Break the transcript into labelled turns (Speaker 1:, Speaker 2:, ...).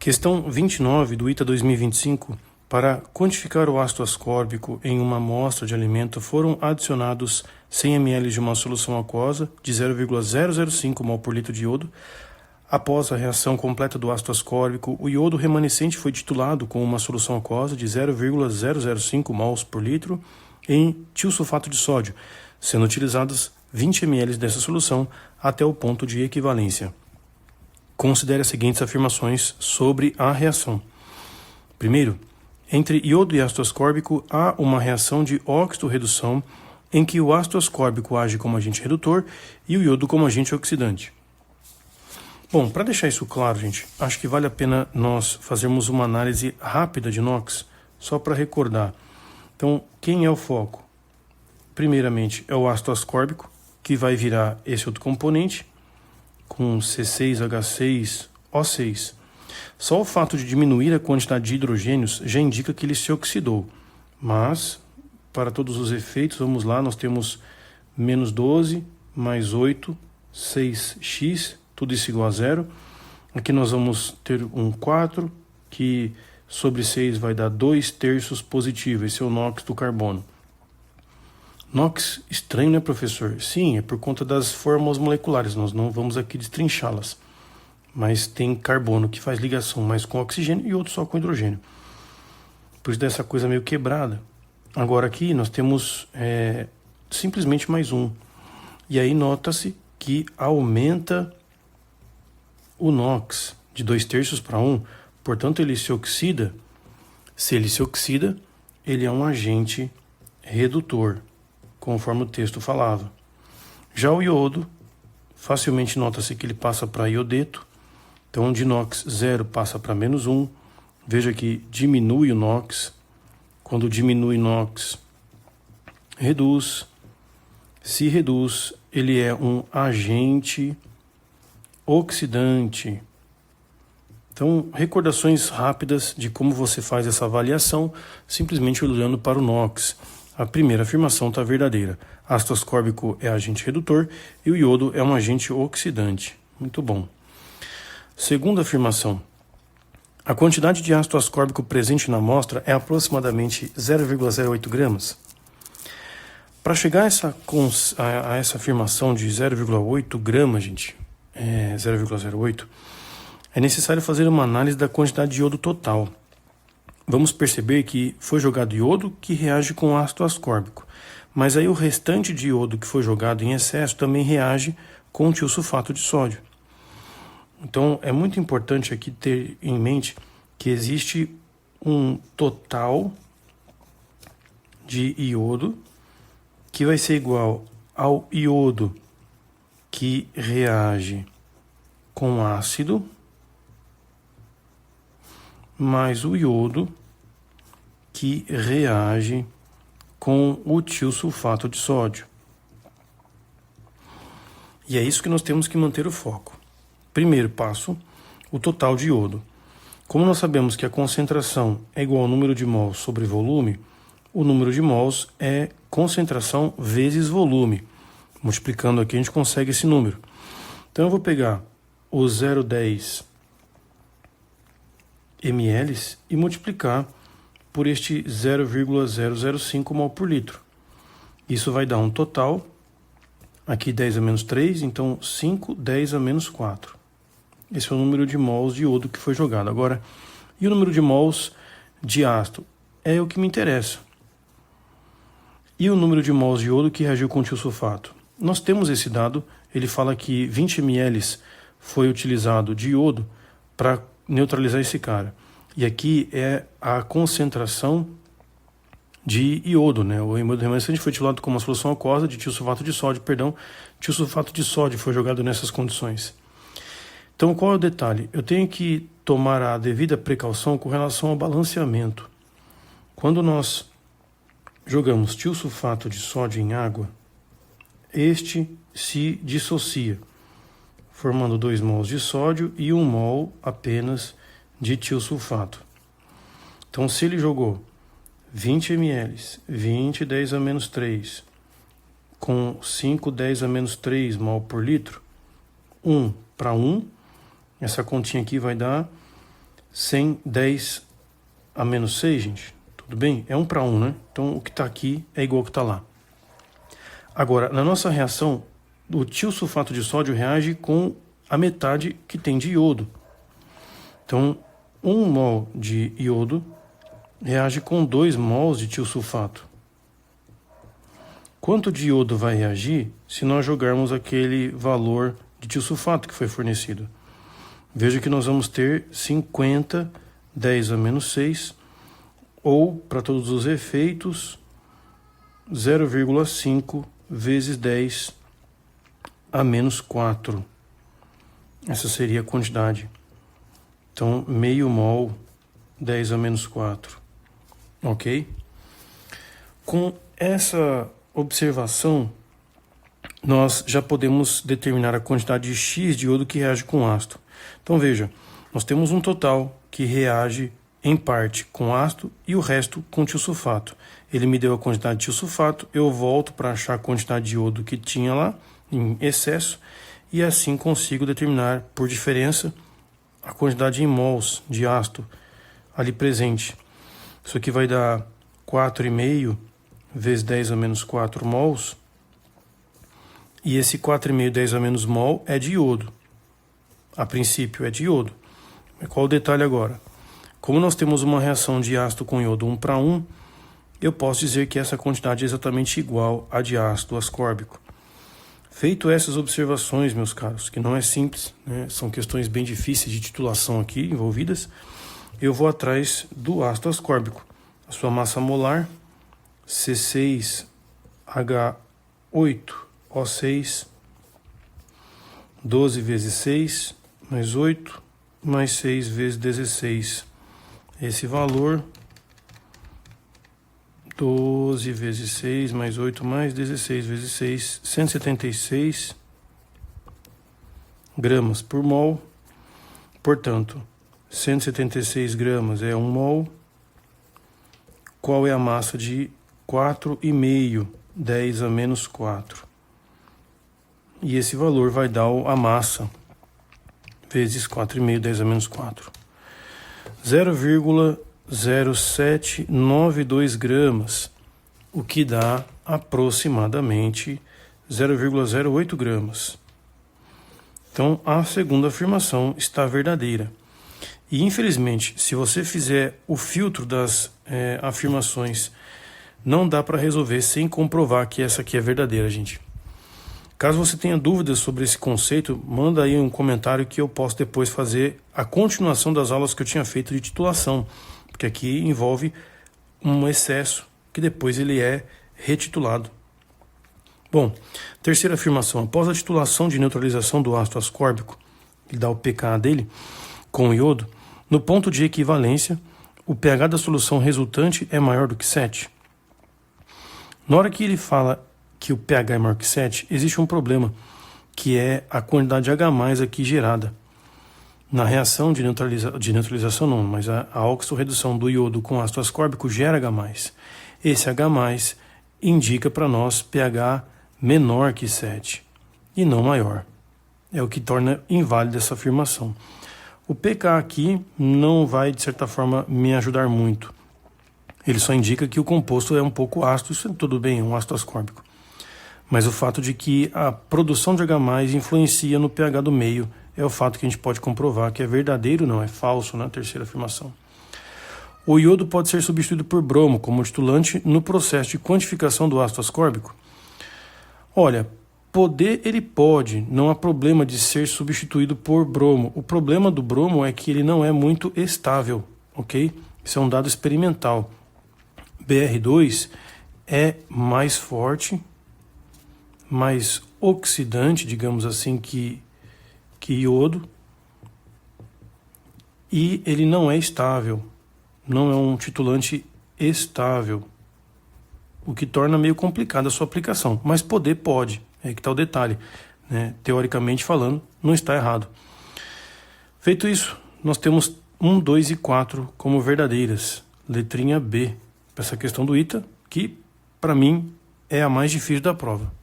Speaker 1: Questão 29 do ITA 2025. Para quantificar o ácido ascórbico em uma amostra de alimento, foram adicionados 100 ml de uma solução aquosa de 0,005 mol por litro de iodo. Após a reação completa do ácido ascórbico, o iodo remanescente foi titulado com uma solução aquosa de 0,005 mols por litro em tiosulfato de sódio, sendo utilizados 20 ml dessa solução até o ponto de equivalência. Considere as seguintes afirmações sobre a reação. Primeiro, entre iodo e ácido ascórbico há uma reação de óxido-redução em que o ácido ascórbico age como agente redutor e o iodo como agente oxidante. Bom, para deixar isso claro, gente, acho que vale a pena nós fazermos uma análise rápida de NOx, só para recordar. Então, quem é o foco? Primeiramente, é o ácido ascórbico, que vai virar esse outro componente, com C6H6O6. Só o fato de diminuir a quantidade de hidrogênios já indica que ele se oxidou. Mas, para todos os efeitos, vamos lá, nós temos menos 12, mais 8, 6x, tudo isso igual a zero. Aqui nós vamos ter um 4, que sobre 6 vai dar 2/3 positivo. Esse é o NOx do carbono. NOx estranho, né, professor? Sim, é por conta das fórmulas moleculares, nós não vamos aqui destrinchá-las. Mas tem carbono que faz ligação mais com oxigênio e outro só com hidrogênio. Por isso dessa coisa meio quebrada. Agora aqui nós temos simplesmente mais um. E aí nota-se que aumenta o NOx de 2/3 para 1, portanto ele se oxida. Se ele se oxida, ele é um agente redutor, conforme o texto falava. Já o iodo, facilmente nota-se que ele passa para iodeto, então de NOx 0 passa para menos 1, veja que diminui o NOx, quando diminui NOx, reduz, se reduz, ele é um agente oxidante. Então, recordações rápidas de como você faz essa avaliação, simplesmente olhando para o NOx. A primeira afirmação está verdadeira. Ácido ascórbico é agente redutor e o iodo é um agente oxidante. Muito bom. Segunda afirmação. A quantidade de ácido ascórbico presente na amostra é aproximadamente 0,08 gramas. Para chegar a essa afirmação de 0,8 gramas, gente, 0,08, é necessário fazer uma análise da quantidade de iodo total. Vamos perceber que foi jogado iodo que reage com ácido ascórbico, mas aí o restante de iodo que foi jogado em excesso também reage com o tiosulfato de sódio. Então é muito importante aqui ter em mente que existe um total de iodo que vai ser igual ao iodo que reage com ácido mais o iodo que reage com o tiosulfato de sódio. E é isso que nós temos que manter o foco. Primeiro passo, o total de iodo. Como nós sabemos que a concentração é igual ao número de mols sobre volume, o número de mols é concentração vezes volume. Multiplicando aqui a gente consegue esse número. Então eu vou pegar o 0,10 ml e multiplicar por este 0,005 mol por litro. Isso vai dar um total, aqui 10 a menos 3, então 5, 10 a menos 4. Esse é o número de mols de iodo que foi jogado. Agora, e o número de mols de ácido? É o que me interessa. E o número de mols de iodo que reagiu com o tiosulfato? Nós temos esse dado, ele fala que 20 ml foi utilizado de iodo para neutralizar esse cara. E aqui é a concentração de iodo, né? O iodo remanescente foi titulado como uma solução aquosa de tiosulfato de sódio, tiosulfato de sódio foi jogado nessas condições. Então, qual é o detalhe? Eu tenho que tomar a devida precaução com relação ao balanceamento. Quando nós jogamos tiosulfato de sódio em água, este se dissocia, formando 2 mols de sódio e 1 mol apenas de tiosulfato. Então, se ele jogou 20 ml, 20, 10 a menos 3, com 5, 10 a menos 3 mol por litro, 1 para 1, essa continha aqui vai dar 110 a menos 6, gente. Tudo bem? É 1 para 1, né? Então o que está aqui é igual ao que está lá. Agora, na nossa reação, o tiosulfato de sódio reage com a metade que tem de iodo. Então, 1 mol de iodo reage com 2 mols de tiosulfato. Quanto de iodo vai reagir se nós jogarmos aquele valor de tiosulfato que foi fornecido? Veja que nós vamos ter 50, 10 a menos 6, ou, para todos os efeitos, 0,5 vezes 10 a menos 4. Essa seria a quantidade. Então, meio mol, 10 a menos 4. Ok? Com essa observação, nós já podemos determinar a quantidade de X de iodo que reage com ácido. Então, veja, nós temos um total que reage em parte com ácido e o resto com tiosulfato. Ele me deu a quantidade de tiosulfato, eu volto para achar a quantidade de iodo que tinha lá, em excesso, e assim consigo determinar, por diferença, a quantidade em mols de ácido ali presente. Isso aqui vai dar 4,5 vezes 10 a menos 4 mols, e esse 4,5 10 a menos mol é de iodo. A princípio é de iodo. Qual o detalhe agora? Como nós temos uma reação de ácido com iodo 1 para 1, eu posso dizer que essa quantidade é exatamente igual à de ácido ascórbico. Feito essas observações, meus caros, que não é simples, né? São questões bem difíceis de titulação aqui envolvidas, eu vou atrás do ácido ascórbico. A sua massa molar, C6H8O6, 12 vezes 6, mais 8, mais 6 vezes 16. Esse valor, 12 vezes 6, mais 8, mais 16 vezes 6, 176 gramas por mol. Portanto, 176 gramas é 1 mol. Qual é a massa de 4,5, 10 a menos 4? E esse valor vai dar a massa vezes 4,5, 10 a menos 4. 0,0792 gramas, o que dá aproximadamente 0,08 gramas. Então, a segunda afirmação está verdadeira. E, infelizmente, se você fizer o filtro das afirmações, não dá para resolver sem comprovar que essa aqui é verdadeira, gente. Caso você tenha dúvidas sobre esse conceito, manda aí um comentário que eu posso depois fazer a continuação das aulas que eu tinha feito de titulação, porque aqui envolve um excesso que depois ele é retitulado. Bom, terceira afirmação. Após a titulação de neutralização do ácido ascórbico, que dá o pK dele, com o iodo, no ponto de equivalência, o pH da solução resultante é maior do que 7. Na hora que ele fala que o pH é maior que 7, existe um problema, que é a quantidade de H+ aqui gerada. Na reação de neutralização não, mas a oxorredução do iodo com ácido ascórbico gera H+. Esse H+ indica para nós pH menor que 7 e não maior. É o que torna inválida essa afirmação. O pK aqui não vai, de certa forma, me ajudar muito. Ele só indica que o composto é um pouco ácido, isso é tudo bem, é um ácido ascórbico. Mas o fato de que a produção de H+ influencia no pH do meio é o fato que a gente pode comprovar que é verdadeiro, não é falso, na terceira afirmação. O iodo pode ser substituído por bromo como titulante no processo de quantificação do ácido ascórbico? Olha, poder ele pode, não há problema de ser substituído por bromo. O problema do bromo é que ele não é muito estável, ok? Isso é um dado experimental. Br2 é mais forte, mais oxidante, digamos assim, que iodo, e ele não é estável, não é um titulante estável, o que torna meio complicada a sua aplicação, mas poder pode, é que está o detalhe, né? Teoricamente falando, não está errado. Feito isso, nós temos 1, 2 e 4 como verdadeiras, letrinha B, para essa questão do ITA, que para mim é a mais difícil da prova.